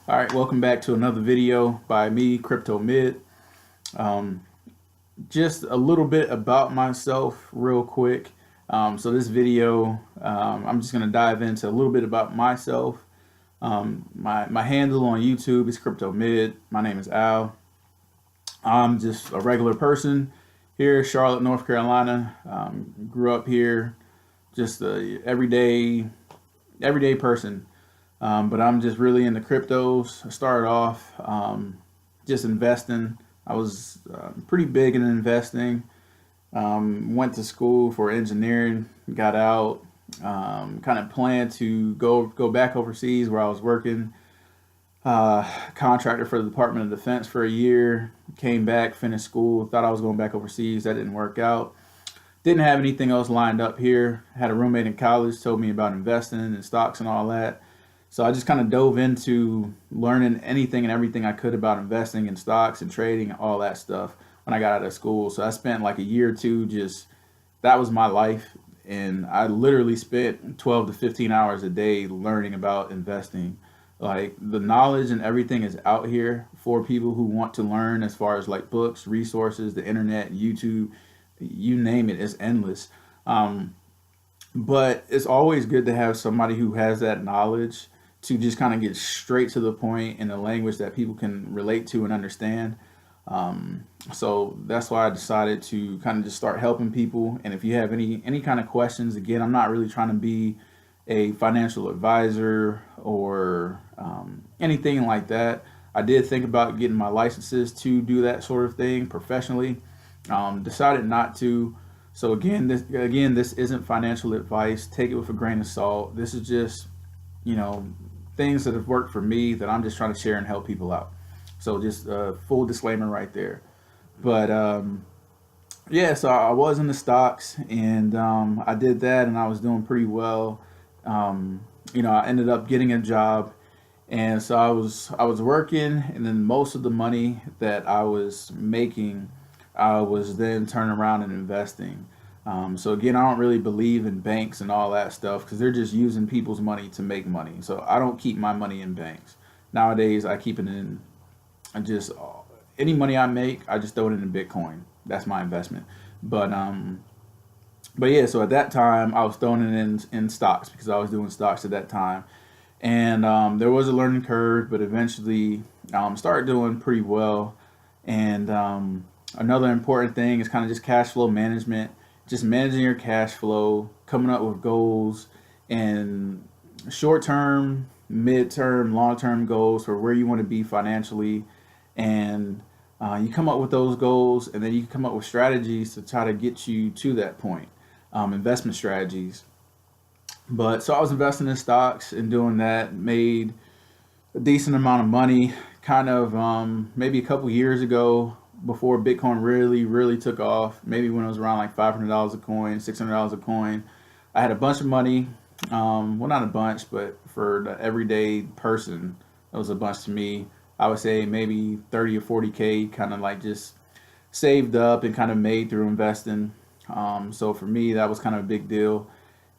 All right, welcome back to another video by me, Cryptomid. Um, just a little bit about myself real quick. So this video, I'm just gonna dive into a little bit about myself. My handle on YouTube is Cryptomid. My name is Al. I'm just a regular person here, Charlotte, North Carolina. Grew up here, just a everyday person. But I'm just really into cryptos. I started off just investing. I was pretty big in investing. Went to school for engineering, got out, kind of planned to go back overseas where I was working. Contractor for the Department of Defense for a year. Came back, finished school. Thought I was going back overseas. That didn't work out. Didn't have anything else lined up here. Had a roommate in college told me about investing and stocks and all that. So I just kind of dove into learning anything and everything I could about investing in stocks and trading and all that stuff when I got out of school. So I spent like a year or two just that was my life, and I literally spent 12 to 15 hours a day learning about investing. Like the knowledge and everything is out here for people who want to learn as far as like books, resources, the internet, YouTube, you name it, it's endless. Um, but it's always good to have somebody who has that knowledge to just kind of get straight to the point in a language that people can relate to and understand. So that's why I decided to kind of just start helping people. And if you have any kind of questions, again, I'm not really trying to be a financial advisor or anything like that. I did think about getting my licenses to do that sort of thing professionally. Decided not to. So again, this isn't financial advice. Take it with a grain of salt. This is just, you know, things that have worked for me that I'm just trying to share and help people out. So just a full disclaimer right there. But yeah, so I was in the stocks, and I did that, and I was doing pretty well. I ended up getting a job, and so I was working, and then most of the money that I was making, I was then turning around and investing. So again, I don't really believe in banks and all that stuff because they're just using people's money to make money. So I don't keep my money in banks. Nowadays, I keep it in just any money I make, I just throw it into Bitcoin. That's my investment. But but yeah, so at that time, I was throwing it in stocks because I was doing stocks at that time, and there was a learning curve, but eventually started doing pretty well. And another important thing is kind of just cash flow management, just managing your cash flow, coming up with goals and short term, mid term, long term goals for where you want to be financially. And you come up with those goals, and then you come up with strategies to try to get you to that point, investment strategies. But so I was investing in stocks and doing that, made a decent amount of money kind of maybe a couple years ago before Bitcoin really took off. Maybe when it was around like $500 a coin, $600 a coin. I had a bunch of money. Well, not a bunch, but for the everyday person, it was a bunch to me. I would say maybe 30 or 40K kind of like just saved up and kind of made through investing. So for me, that was kind of a big deal.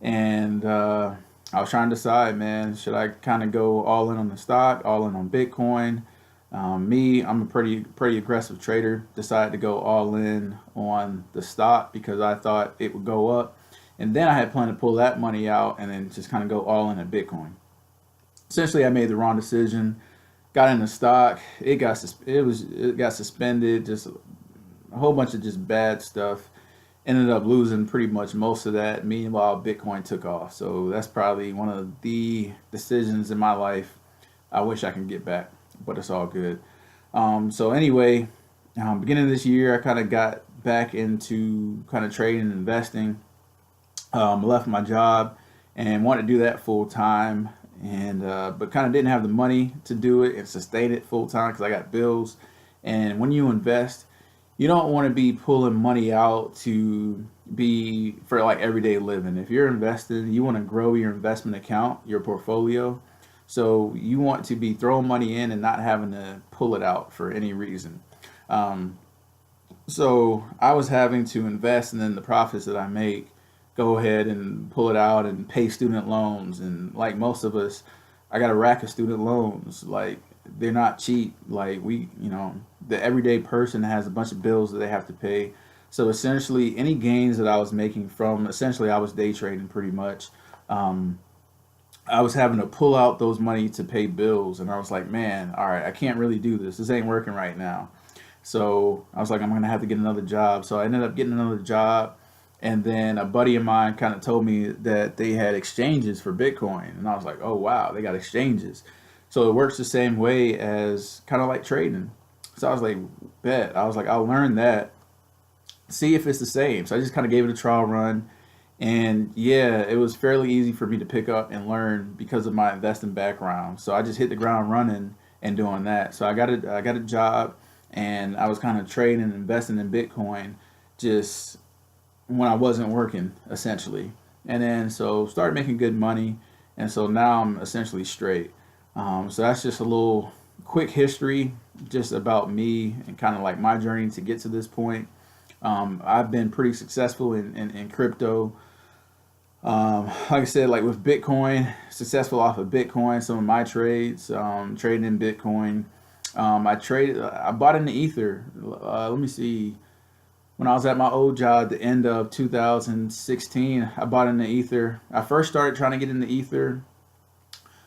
And I was trying to decide, man, should I kind of go all in on the stock, all in on Bitcoin? I'm a pretty aggressive trader. Decided to go all in on the stock because I thought it would go up, and then I had planned to pull that money out and then just kind of go all in at Bitcoin. Essentially, I made the wrong decision. Got into stock. It got suspended. Just a whole bunch of just bad stuff. Ended up losing pretty much most of that. Meanwhile, Bitcoin took off. So that's probably one of the decisions in my life I wish I can get back, but it's all good. So anyway, beginning of this year, I kind of got back into kind of trading and investing. Left my job and wanted to do that full time, and but kind of didn't have the money to do it and sustain it full time because I got bills. And when you invest, you don't want to be pulling money out to be for like everyday living. If you're investing, you want to grow your investment account, your portfolio. So you want to be throwing money in and not having to pull it out for any reason. Um, so I was having to invest, and then the profits that I make, go ahead and pull it out and pay student loans. And like most of us, I got a rack of student loans. Like they're not cheap. Like the everyday person has a bunch of bills that they have to pay. So essentially, any gains that I was making from, essentially, I was day trading pretty much. Um, I was having to pull out those money to pay bills, and I was like, man, all right, I can't really do this. This ain't working right now. So I was like, I'm gonna have to get another job. So I ended up getting another job, and then a buddy of mine kind of told me that they had exchanges for Bitcoin, and I was like, oh wow, they got exchanges. So it works the same way as kind of like trading. So I was like, bet. I was like, I'll learn that, see if it's the same. So I just kind of gave it a trial run, and yeah, it was fairly easy for me to pick up and learn because of my investing background. So I just hit the ground running and doing that. So I got a job, and I was kind of trading and investing in Bitcoin just when I wasn't working, essentially. And then so started making good money, and so now I'm essentially straight. So that's just a little quick history just about me and kind of like my journey to get to this point. I've been pretty successful in crypto. Like I said, like with Bitcoin, successful off of Bitcoin. Some of my trades, trading in Bitcoin. I bought in the Ether. Let me see. When I was at my old job at the end of 2016, I bought in the Ether. I first started trying to get in the Ether.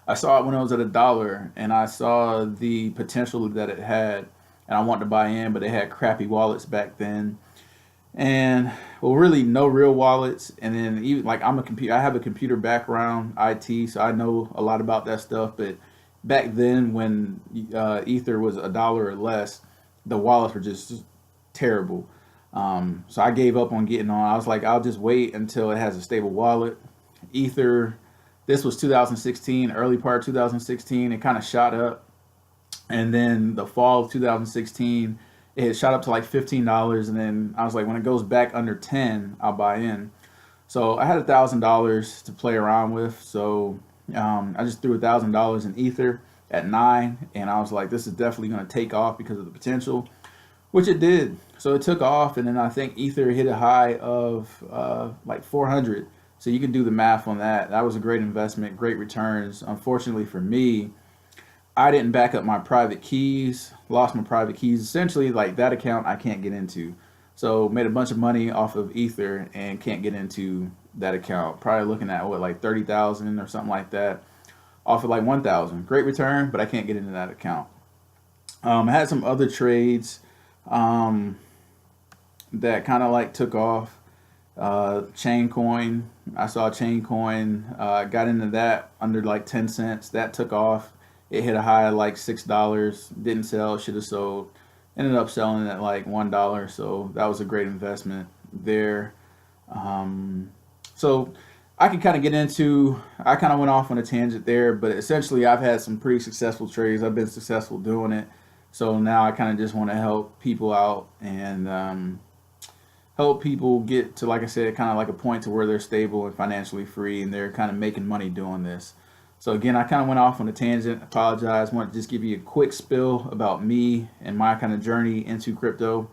I saw it when it was at $1, and I saw the potential that it had, and I wanted to buy in, but they had crappy wallets back then, and well, really no real wallets. And then even like I have a computer background, IT, so I know a lot about that stuff. But back then, when Ether was $1 or less, the wallets were just terrible. So I gave up on getting on. I was like, I'll just wait until it has a stable wallet. Ether, this was 2016, early part of 2016. It kind of shot up, and then the fall of 2016, it had shot up to like $15, and then I was like, when it goes back under 10, I'll buy in. So I had $1,000 to play around with. So I just threw $1,000 in Ether at 9, and I was like, this is definitely going to take off because of the potential, which it did. So it took off, and then I think Ether hit a high of like 400. So you can do the math on that. That was a great investment, great returns. Unfortunately for me, I didn't back up my private keys, lost my private keys. Essentially, like that account I can't get into. So made a bunch of money off of Ether and can't get into that account. Probably looking at what, like 30,000 or something like that off of like 1,000. Great return, but I can't get into that account. I had some other trades that kind of like took off. Chain coin, I saw chain coin, got into that under like 10 cents. That took off. It hit a high of like $6. Didn't sell, should have sold. Ended up selling at like $1. So that was a great investment there. So I can kind of get into, I kind of went off on a tangent there, but essentially I've had some pretty successful trades. I've been successful doing it. So now I kind of just want to help people out and help people get to, like I said, kind of like a point to where they're stable and financially free, and they're kind of making money doing this. So again, I kind of went off on a tangent. Apologize. Want to just give you a quick spill about me and my kind of journey into crypto.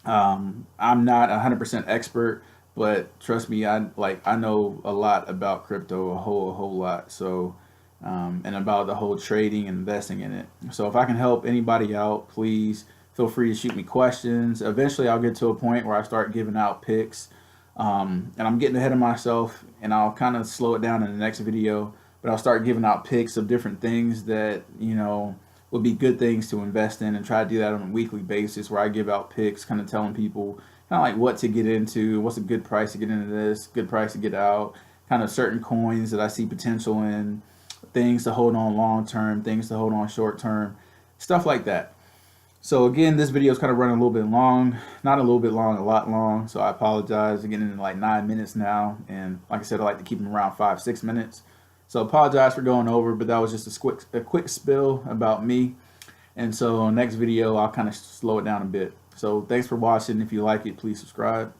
I'm not 100% expert, but trust me, I know a lot about crypto, a whole lot. So and about the whole trading and investing in it. So if I can help anybody out, please feel free to shoot me questions. Eventually, I'll get to a point where I start giving out picks. And I'm getting ahead of myself, and I'll kind of slow it down in the next video. But I'll start giving out picks of different things that, would be good things to invest in, and try to do that on a weekly basis where I give out picks, kind of telling people kind of like what to get into, what's a good price to get into this, good price to get out, kind of certain coins that I see potential in, things to hold on long term, things to hold on short term, stuff like that. So again, this video is kind of running a little bit long, not a little bit long, a lot long. So I apologize. We're getting into like 9 minutes now. And like I said, I like to keep them around 5-6 minutes. So apologize for going over, but that was just a quick spill about me. And so next video, I'll kind of slow it down a bit. So thanks for watching. If you like it, please subscribe.